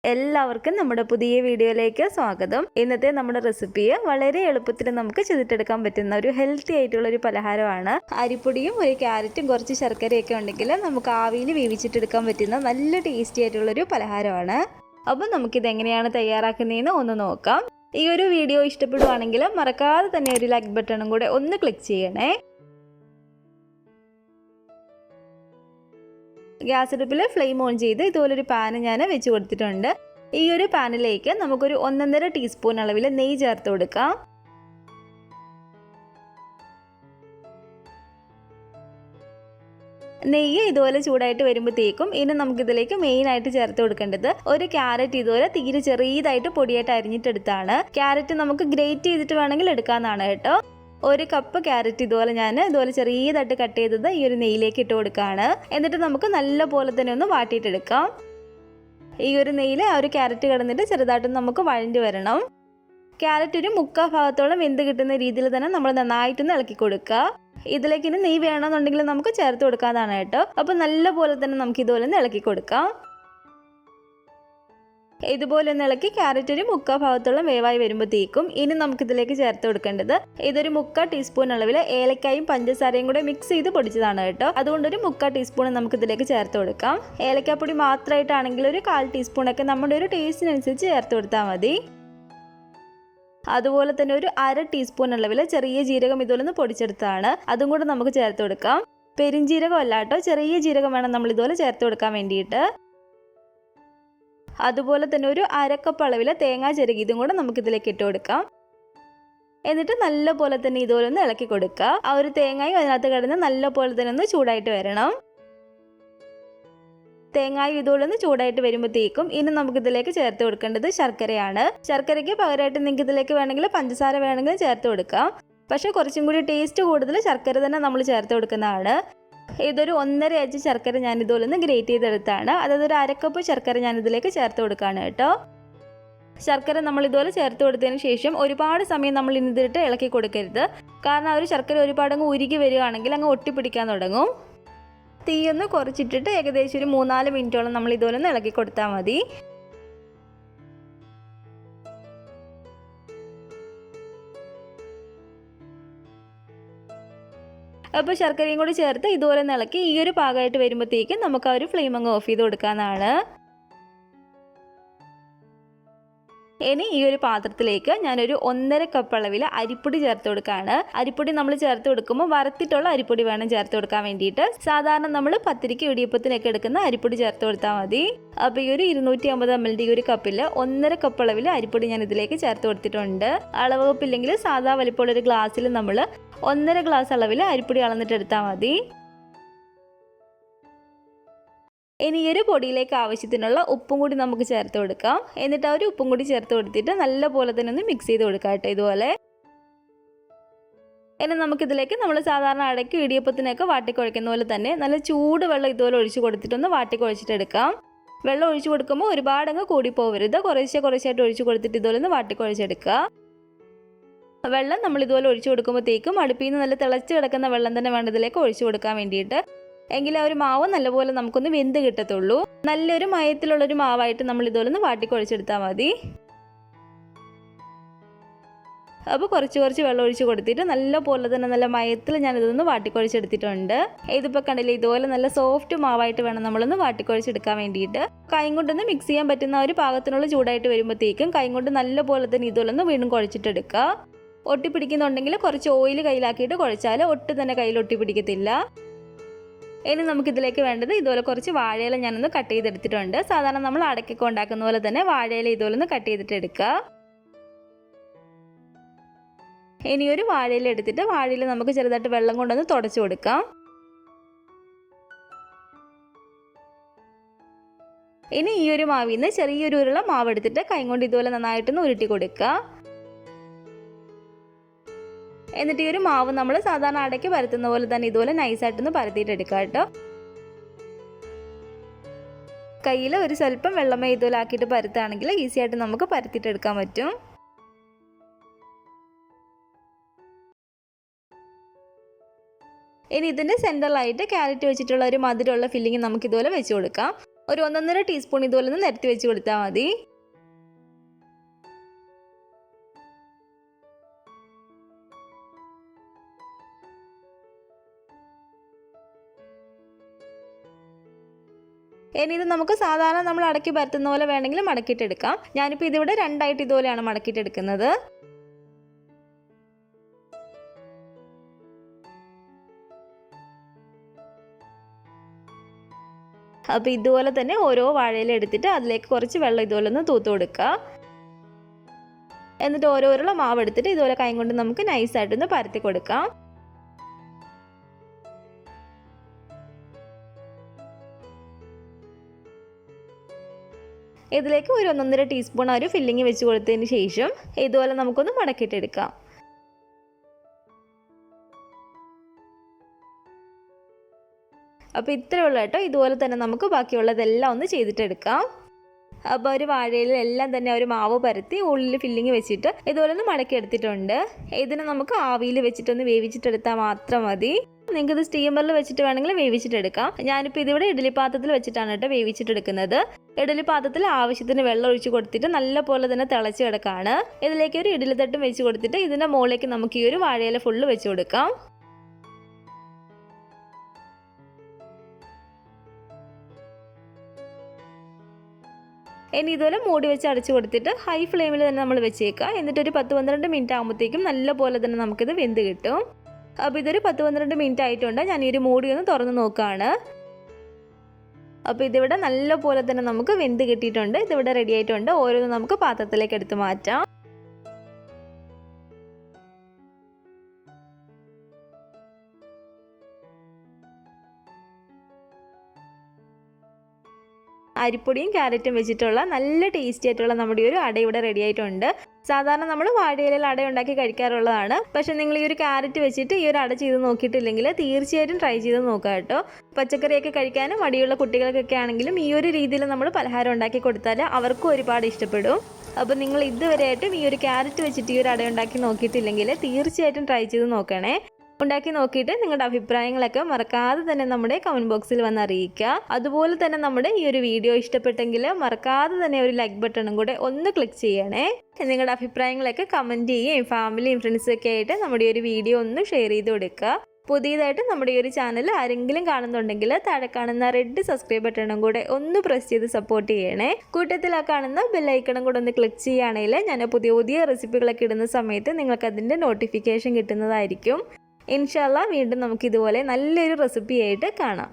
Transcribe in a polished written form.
എല്ലാവർക്കും നമ്മുടെ പുതിയ വീഡിയോയിലേക്ക് സ്വാഗതം. ഇന്നത്തെ നമ്മുടെ റെസിപ്പി വളരെ എളുപ്പത്തിൽ നമുക്ക് ചെയ്തിട്ടെടുക്കാൻ പറ്റുന്ന ഒരു ഹെൽത്തി ആയിട്ടുള്ള ഒരു പലഹാരമാണ്. അരിപ്പൊടിയും ഒരു ക്യാരറ്റും കുറച്ച് ശർക്കരയൊക്കെ ഉണ്ടെങ്കിൽ നമുക്ക് ആവിയിൽ വേവിച്ചിട്ടെടുക്കാൻ പറ്റുന്ന നല്ല ടേസ്റ്റി ആയിട്ടുള്ളൊരു പലഹാരമാണ്. അപ്പം നമുക്കിത് എങ്ങനെയാണ് തയ്യാറാക്കുന്നതെന്ന് ഒന്ന് നോക്കാം. ഈ ഒരു വീഡിയോ ഇഷ്ടപ്പെടുവാണെങ്കിൽ മറക്കാതെ തന്നെ ഒരു ലൈക്ക് ബട്ടണും കൂടെ ഒന്ന് ക്ലിക്ക് ചെയ്യണേ. ഗ്യാസ് അടുപ്പിൽ ഫ്ലെയിം ഓൺ ചെയ്ത് ഇതുപോലൊരു പാന് ഞാൻ വെച്ച് കൊടുത്തിട്ടുണ്ട്. ഈ ഒരു പാനിലേക്ക് നമുക്കൊരു 1.5 ടീസ്പൂൺ അളവിൽ നെയ്യ് ചേർത്ത് കൊടുക്കാം. നെയ്യ് ഇതുപോലെ ചൂടായിട്ട് വരുമ്പോഴത്തേക്കും ഇനി നമുക്കിതിലേക്ക് മെയിനായിട്ട് ചേർത്ത് കൊടുക്കേണ്ടത് ഒരു ക്യാരറ്റ് ഇതുപോലെ തീരെ ചെറിയതായിട്ട് പൊടിയായിട്ട് അരിഞ്ഞിട്ടെടുത്താണ്. ക്യാരറ്റ് നമുക്ക് ഗ്രേറ്റ് ചെയ്തിട്ട് വേണമെങ്കിൽ എടുക്കാവുന്നതാണ് കേട്ടോ. ഒരു കപ്പ് ക്യാരറ്റ് ഇതുപോലെ ചെറിയതായിട്ട് കട്ട് ചെയ്തത് ഈ ഒരു നെയ്യിലേക്ക് ഇട്ട് കൊടുക്കുകയാണ്. എന്നിട്ട് നമുക്ക് നല്ല പോലെ തന്നെ ഒന്ന് വാട്ടിയിട്ടെടുക്കാം. ഈ ഒരു നെയ്യിൽ ആ ഒരു ക്യാരറ്റ് കിടന്നിട്ട് ചെറുതായിട്ട് നമുക്ക് വഴണ്ടി വരണം. ക്യാരറ്റ് ഒരു 3/4 ഭാഗത്തോളം വെന്ത് കിട്ടുന്ന രീതിയിൽ തന്നെ നമ്മൾ നന്നായിട്ടൊന്ന് ഇളക്കി കൊടുക്കുക. ഇതിലേക്ക് ഇനി നെയ്യ് വേണമെന്നുണ്ടെങ്കിൽ നമുക്ക് ചേർത്ത് കൊടുക്കാതാണ് കേട്ടോ. അപ്പോൾ നല്ല പോലെ തന്നെ നമുക്ക് ഇതുപോലെ ഒന്ന് ഇളക്കി കൊടുക്കാം. ഇതുപോലെ ഒന്ന് ഇളക്കി ക്യാരറ്റ് ഒരു 3/4 ഭാഗത്തോളം വേവായി വരുമ്പോഴത്തേക്കും ഇനി നമുക്കിതിലേക്ക് ചേർത്ത് കൊടുക്കേണ്ടത് ഇതൊരു 3/4 ടീസ്പൂൺ അളവിൽ ഏലക്കായും പഞ്ചസാരയും കൂടെ മിക്സ് ചെയ്ത് പൊടിച്ചതാണ് കേട്ടോ. അതുകൊണ്ടൊരു 3/4 ടീസ്പൂൺ നമുക്കിതിലേക്ക് ചേർത്ത് കൊടുക്കാം. ഏലക്കാപ്പൊടി മാത്രമായിട്ടാണെങ്കിൽ ഒരു 1/4 ടീസ്പൂണൊക്കെ നമ്മുടെ ഒരു ടേസ്റ്റിനനുസരിച്ച് ചേർത്ത് കൊടുത്താൽ മതി. അതുപോലെ തന്നെ ഒരു 1/2 ടീസ്പൂൺ അളവിൽ ചെറിയ ജീരകം ഇതുപോലെ ഒന്ന് പൊടിച്ചെടുത്താണ്, അതും കൂടെ നമുക്ക് ചേർത്ത് കൊടുക്കാം. പെരിഞ്ജീരകം അല്ല കേട്ടോ, ചെറിയ ജീരകം വേണം നമ്മൾ ഇതുപോലെ ചേർത്ത് കൊടുക്കാൻ വേണ്ടിയിട്ട്. അതുപോലെ തന്നെ ഒരു 1/2 കപ്പ് അളവിൽ തേങ്ങ ചിരകി ഇതും കൂടെ നമുക്കിതിലേക്ക് ഇട്ട് കൊടുക്കാം. എന്നിട്ട് നല്ല പോലെ തന്നെ ഇതുപോലെ ഒന്ന് ഇളക്കി കൊടുക്കുക. ആ ഒരു തേങ്ങയും അതിനകത്ത് കിടന്ന് നല്ല പോലെ തന്നെ ഒന്ന് ചൂടായിട്ട് വരണം. തേങ്ങയും ഇതുപോലെ ഒന്ന് ചൂടായിട്ട് വരുമ്പോഴത്തേക്കും ഇനി നമുക്കിതിലേക്ക് ചേർത്ത് കൊടുക്കേണ്ടത് ശർക്കരയാണ്. ശർക്കരയ്ക്ക് പകരമായിട്ട് നിങ്ങൾക്ക് ഇതിലേക്ക് വേണമെങ്കിൽ പഞ്ചസാര വേണമെങ്കിൽ ചേർത്ത് കൊടുക്കാം. പക്ഷേ കുറച്ചും കൂടി ടേസ്റ്റ് കൂടുതൽ ശർക്കര തന്നെ നമ്മൾ ചേർത്ത് കൊടുക്കുന്നതാണ്. ഇതൊരു 1.5 അച്ച് ശർക്കര ഞാൻ ഇതുപോലെ ഒന്ന് ഗ്രേറ്റ് ചെയ്തെടുത്താണ്. അതായത് ഒരു 1/2 കപ്പ് ശർക്കര ഞാൻ ഇതിലേക്ക് ചേർത്ത് കൊടുക്കുകയാണ് കേട്ടോ. ശർക്കര നമ്മൾ ഇതുപോലെ ചേർത്ത് കൊടുത്തതിന് ശേഷം ഒരുപാട് സമയം നമ്മൾ ഇതിട്ട് ഇളക്കി കൊടുക്കരുത്. കാരണം ആ ഒരു ശർക്കര ഒരുപാട് അങ്ങ് ഉരുകി വരികയാണെങ്കിൽ അങ്ങ് ഒട്ടിപ്പിടിക്കാൻ തുടങ്ങും. തീയൊന്ന് കുറച്ചിട്ടിട്ട് ഏകദേശം ഒരു 3-4 മിനിറ്റോളം നമ്മൾ ഇതുപോലെ ഒന്ന് ഇളക്കി കൊടുത്താൽ മതി. അപ്പോൾ ശർക്കരയും കൂടി ചേർത്ത് ഇതുപോലെ ഇളക്കി ഈ ഒരു പാകമായിട്ട് വരുമ്പോഴത്തേക്കും നമുക്ക് ആ ഒരു ഫ്ലെയിം അങ്ങ് ഓഫ് ചെയ്ത് കൊടുക്കാവുന്നതാണ്. ഇനി ഈ ഒരു പാത്രത്തിലേക്ക് ഞാനൊരു 1.5 കപ്പ് അളവിൽ അരിപ്പൊടി ചേർത്ത് കൊടുക്കുകയാണ്. അരിപ്പൊടി നമ്മൾ ചേർത്ത് കൊടുക്കുമ്പോൾ വറുത്തിട്ടുള്ള അരിപ്പൊടി വേണം ചേർത്ത് കൊടുക്കാൻ വേണ്ടിയിട്ട്. സാധാരണ നമ്മൾ പത്തിരിക്ക് ഇടിയപ്പത്തിനൊക്കെ എടുക്കുന്ന അരിപ്പൊടി ചേർത്ത് കൊടുത്താൽ മതി. അപ്പോൾ ഈ ഒരു 250 ml ഈ ഒരു കപ്പിൽ 1.5 കപ്പ് അളവിൽ അരിപ്പൊടി ഞാൻ ഇതിലേക്ക് ചേർത്ത് കൊടുത്തിട്ടുണ്ട്. അളവ് കപ്പില്ലെങ്കിൽ സാധാ വലിപ്പമുള്ള ഒരു ഗ്ലാസ്സിൽ നമ്മൾ 1.5 ഗ്ലാസ് അളവിൽ അരിപ്പൊടി അളന്നിട്ട് എടുത്താൽ മതി. ഇനി ഈ ഒരു പൊടിയിലേക്ക് ആവശ്യത്തിനുള്ള ഉപ്പും കൂടി നമുക്ക് ചേർത്ത് കൊടുക്കാം. എന്നിട്ട് ആ ഒരു ഉപ്പും കൂടി ചേർത്ത് കൊടുത്തിട്ട് നല്ല പോലെ തന്നെ ഒന്ന് മിക്സ് ചെയ്ത് കൊടുക്കാം കേട്ടോ ഇതുപോലെ. ഇനി നമുക്കിതിലേക്ക് നമ്മൾ സാധാരണ അടയ്ക്ക് ഇടിയപ്പത്തിനൊക്കെ വാട്ടിക്കുഴയ്ക്കുന്ന പോലെ തന്നെ നല്ല ചൂട് വെള്ളം ഇതുപോലെ ഒഴിച്ച് കൊടുത്തിട്ടൊന്ന് വാട്ടിക്കുഴച്ചിട്ടെടുക്കാം. വെള്ളം ഒഴിച്ച് കൊടുക്കുമ്പോൾ ഒരുപാടങ്ങ് കൂടി പോകരുത്. കുറേശ്ശായിട്ട് ഒഴിച്ച് കൊടുത്തിട്ട് ഇതുപോലെ ഒന്ന് വാട്ടിക്കുഴച്ചെടുക്കുക. വെള്ളം നമ്മൾ ഇതുപോലെ ഒഴിച്ച് കൊടുക്കുമ്പോഴത്തേക്കും അടുപ്പിൽ നിന്ന് നല്ല തിളച്ച് കിടക്കുന്ന വെള്ളം തന്നെ വേണം ഇതിലേക്ക് ഒഴിച്ച് കൊടുക്കാൻ വേണ്ടിയിട്ട്. എങ്കിൽ ആ ഒരു മാവ് നല്ലപോലെ നമുക്കൊന്ന് വെന്ത് കിട്ടത്തുള്ളൂ. നല്ലൊരു മയത്തിലുള്ളൊരു മാവായിട്ട് നമ്മൾ ഇതുപോലെ ഒന്ന് വാട്ടിക്കുഴച്ചെടുത്താൽ മതി. അപ്പോൾ കുറച്ച് വെള്ളം ഒഴിച്ച് കൊടുത്തിട്ട് നല്ല പോലെ തന്നെ നല്ല മയത്തിൽ ഞാനിതൊന്ന് വാട്ടിക്കുഴച്ചെടുത്തിട്ടുണ്ട്. ഇതിപ്പോൾ കണ്ടില്ലേ, ഇതുപോലെ നല്ല സോഫ്റ്റ് മാവായിട്ട് വേണം നമ്മളൊന്ന് വാട്ടിക്കുഴച്ചെടുക്കാൻ വേണ്ടിയിട്ട്. കൈ കൊണ്ടൊന്ന് മിക്സ് ചെയ്യാൻ പറ്റുന്ന ഒരു പാകത്തിനുള്ള ചൂടായിട്ട് വരുമ്പോഴത്തേക്കും കൈ കൊണ്ട് നല്ല പോലെ തന്നെ ഇതുപോലെ ഒന്ന് വീണ്ടും കുഴച്ചിട്ടെടുക്കുക. ഒട്ടിപ്പിടിക്കുന്നുണ്ടെങ്കിൽ കുറച്ച് ഓയിൽ കയ്യിലാക്കിയിട്ട് കുഴച്ചാൽ ഒട്ടും തന്നെ കയ്യിൽ ഒട്ടിപ്പിടിക്കത്തില്ല. ഇനി നമുക്കിതിലേക്ക് വേണ്ടത് ഇതുപോലെ കുറച്ച് വാഴയില ഞാനൊന്ന് കട്ട് ചെയ്തെടുത്തിട്ടുണ്ട്. സാധാരണ നമ്മൾ അടയ്ക്കൊക്കെ ഉണ്ടാക്കുന്ന പോലെ തന്നെ വാഴയില ഇതുപോലെ ഒന്ന് കട്ട് ചെയ്തിട്ട് എടുക്കുക. ഇനി ഒരു വാഴയില എടുത്തിട്ട് വാഴയിൽ നമുക്ക് ചെറുതായിട്ട് വെള്ളം കൊണ്ടൊന്ന് തുടച്ചു കൊടുക്കാം. ഇനി ഈ ഒരു മാവിൽ നിന്ന് ചെറിയൊരു ഉരുള മാവ് എടുത്തിട്ട് കൈ കൊണ്ട് ഇതുപോലെ നന്നായിട്ടൊന്ന് ഉരുട്ടി കൊടുക്കുക. എന്നിട്ട് ഈ ഒരു മാവ് നമ്മൾ സാധാരണ അടയ്ക്ക് പരത്തുന്ന പോലെ തന്നെ ഇതുപോലെ നൈസായിട്ടൊന്ന് പരത്തിയിട്ട് എടുക്കുക കേട്ടോ. കയ്യിൽ ഒരു സ്വല്പം വെള്ളമേ ഇതുപോലെ ആക്കിയിട്ട് പരത്തുകയാണെങ്കിൽ ഈസി ആയിട്ട് നമുക്ക് പരത്തിയിട്ട് എടുക്കാൻ പറ്റും. ഇനി ഇതിൻ്റെ സെൻറ്ററിലായിട്ട് ക്യാരറ്റ് വെച്ചിട്ടുള്ള ഒരു മധുരമുള്ള ഫില്ലിങ് നമുക്ക് ഇതുപോലെ വെച്ച് കൊടുക്കാം. ഒരു 1.5 ടീസ്പൂൺ ഇതുപോലെ ഒന്ന് നിരത്തി വെച്ച് കൊടുത്താൽ മതി. ഇനി ഇത് നമുക്ക് സാധാരണ നമ്മൾ അടക്കി പരത്തുന്ന പോലെ വേണമെങ്കിൽ മടക്കിയിട്ടെടുക്കാം. ഞാനിപ്പോൾ ഇതിവിടെ 2ആയിട്ട് ഇതുപോലെയാണ് മടക്കിയിട്ടെടുക്കുന്നത്. അപ്പോൾ ഇതുപോലെ തന്നെ ഓരോ വാഴയില എടുത്തിട്ട് അതിലേക്ക് കുറച്ച് വെള്ളം ഇതുപോലെ ഒന്ന് തൂത്ത് കൊടുക്കുക. എന്നിട്ട് ഓരോരുള്ള മാവ് എടുത്തിട്ട് ഇതുപോലെ കൈ കൊണ്ട് നമുക്ക് നൈസായിട്ടൊന്ന് പരത്തി കൊടുക്കാം. ഇതിലേക്ക് ഒരു 1.5 ടീസ്പൂൺ ഒരു ഫില്ലിങ് വെച്ച് കൊടുത്തതിന് ശേഷം ഇതുപോലെ നമുക്കൊന്ന് മടക്കിയിട്ടെടുക്കാം. അപ്പോൾ ഇത്രയേ ഉള്ളൂ കേട്ടോ. ഇതുപോലെ തന്നെ നമുക്ക് ബാക്കിയുള്ളതെല്ലാം ഒന്ന് ചെയ്തിട്ടെടുക്കാം. അപ്പോൾ ഒരു വാഴയിൽ എല്ലാം തന്നെ ഒരു മാവ് പരത്തി ഉള്ളിൽ ഫില്ലിങ് വെച്ചിട്ട് ഇതുപോലെ ഒന്ന് മടക്കി എടുത്തിട്ടുണ്ട്. ഇതിനെ നമുക്ക് ആവിയിൽ വെച്ചിട്ടൊന്ന് വേവിച്ചിട്ടെടുത്താൽ മാത്രം മതി. നിങ്ങൾക്ക് ഇത് സ്റ്റീമറിൽ വെച്ചിട്ട് വേണമെങ്കിൽ വേവിച്ചിട്ടെടുക്കാം. ഞാനിപ്പോൾ ഇതിവിടെ ഇഡ്ഡലി പാത്രത്തിൽ വെച്ചിട്ടാണ് കേട്ടോ വേവിച്ചിട്ടെടുക്കുന്നത്. ഇഡ്ഡലി പാത്രത്തിൽ ആവശ്യത്തിന് വെള്ളം ഒഴിച്ച് കൊടുത്തിട്ട് നല്ല പോലെ തന്നെ തിളച്ച് കിടക്കാണ്. ഇതിലേക്ക് ഒരു ഇഡ്ഡലി തട്ടും വെച്ച് കൊടുത്തിട്ട് ഇതിൻ്റെ മുകളിലേക്ക് നമുക്ക് ഈ ഒരു വാഴയില ഫുള്ള് വെച്ച് കൊടുക്കാം. ഇനി ഇതുപോലെ മൂടി വെച്ച് അടച്ചു കൊടുത്തിട്ട് ഹൈ ഫ്ലെയിമിൽ തന്നെ നമ്മൾ വെച്ചേക്കുക. എന്നിട്ട് ഒരു 10-12 മിനിറ്റ് ആകുമ്പോഴത്തേക്കും നല്ല പോലെ തന്നെ നമുക്കിത് വെന്ത് കിട്ടും. അപ്പോൾ ഇതൊരു 10-12 മിനിറ്റ് ആയിട്ടുണ്ട്. ഞാൻ ഈ ഒരു മൂടി ഒന്ന് തുറന്ന് നോക്കുകയാണ്. അപ്പോൾ ഇതിവിടെ നല്ല പോലെ തന്നെ നമുക്ക് വെന്ത് കിട്ടിയിട്ടുണ്ട്. ഇതിവിടെ റെഡി ആയിട്ടുണ്ട്. ഓരോന്നും നമുക്ക് പാത്രത്തിലേക്ക് എടുത്ത് മാറ്റാം. അരിപ്പൊടിയും ക്യാരറ്റും വെച്ചിട്ടുള്ള നല്ല ടേസ്റ്റി ആയിട്ടുള്ള നമ്മുടെ ഒരു അട ഇവിടെ റെഡി ആയിട്ടുണ്ട്. സാധാരണ നമ്മൾ വാഴയിലയിൽ അട ഉണ്ടാക്കി കഴിക്കാറുള്ളതാണ്. പക്ഷെ നിങ്ങൾ ഈ ഒരു ക്യാരറ്റ് വെച്ചിട്ട് ഈ ഒരു അട ചെയ്ത് നോക്കിയിട്ടില്ലെങ്കിൽ തീർച്ചയായിട്ടും ട്രൈ ചെയ്ത് നോക്കുക കേട്ടോ. പച്ചക്കറിയൊക്കെ കഴിക്കാനും മടിയുള്ള കുട്ടികൾക്കൊക്കെ ആണെങ്കിലും ഈ ഒരു രീതിയിൽ നമ്മൾ പലഹാരം ഉണ്ടാക്കി കൊടുത്താൽ അവർക്കും ഒരുപാട് ഇഷ്ടപ്പെടും. അപ്പോൾ നിങ്ങൾ ഇതുവരെയായിട്ടും ഈ ഒരു ക്യാരറ്റ് വെച്ചിട്ട് ഈ ഒരു അട ഉണ്ടാക്കി നോക്കിയിട്ടില്ലെങ്കിൽ തീർച്ചയായിട്ടും ട്രൈ ചെയ്ത് നോക്കണേ. ഉണ്ടാക്കി നോക്കിയിട്ട് നിങ്ങളുടെ അഭിപ്രായങ്ങളൊക്കെ മറക്കാതെ തന്നെ നമ്മുടെ കമൻറ്റ് ബോക്സിൽ വന്ന് അറിയിക്കുക. അതുപോലെ തന്നെ നമ്മുടെ ഈ ഒരു വീഡിയോ ഇഷ്ടപ്പെട്ടെങ്കിൽ മറക്കാതെ തന്നെ ഒരു ലൈക്ക് ബട്ടണും കൂടെ ഒന്ന് ക്ലിക്ക് ചെയ്യണേ. നിങ്ങളുടെ അഭിപ്രായങ്ങളൊക്കെ കമൻറ്റ് ചെയ്യുകയും ഫാമിലിയും ഫ്രണ്ട്സൊക്കെ ആയിട്ട് നമ്മുടെ ഈ ഒരു വീഡിയോ ഒന്ന് ഷെയർ ചെയ്ത് കൊടുക്കുക. പുതിയതായിട്ട് നമ്മുടെ ഈ ഒരു ചാനൽ ആരെങ്കിലും കാണുന്നുണ്ടെങ്കിൽ താഴെ കാണുന്ന റെഡ് സബ്സ്ക്രൈബ് ബട്ടണും കൂടെ ഒന്ന് പ്രസ് ചെയ്ത് സപ്പോർട്ട് ചെയ്യണേ. കൂട്ടത്തിൽ ആ കാണുന്ന ബെല്ലൈക്കണും കൂടെ ഒന്ന് ക്ലിക്ക് ചെയ്യുകയാണെങ്കിൽ ഞാൻ പുതിയ പുതിയ റെസിപ്പികളൊക്കെ ഇടുന്ന സമയത്ത് നിങ്ങൾക്ക് അതിൻ്റെ നോട്ടിഫിക്കേഷൻ കിട്ടുന്നതായിരിക്കും. ഇൻഷാല്ലാ വീണ്ടും നമുക്ക് ഇതുപോലെ നല്ലൊരു റെസിപ്പി ആയിട്ട് കാണാം.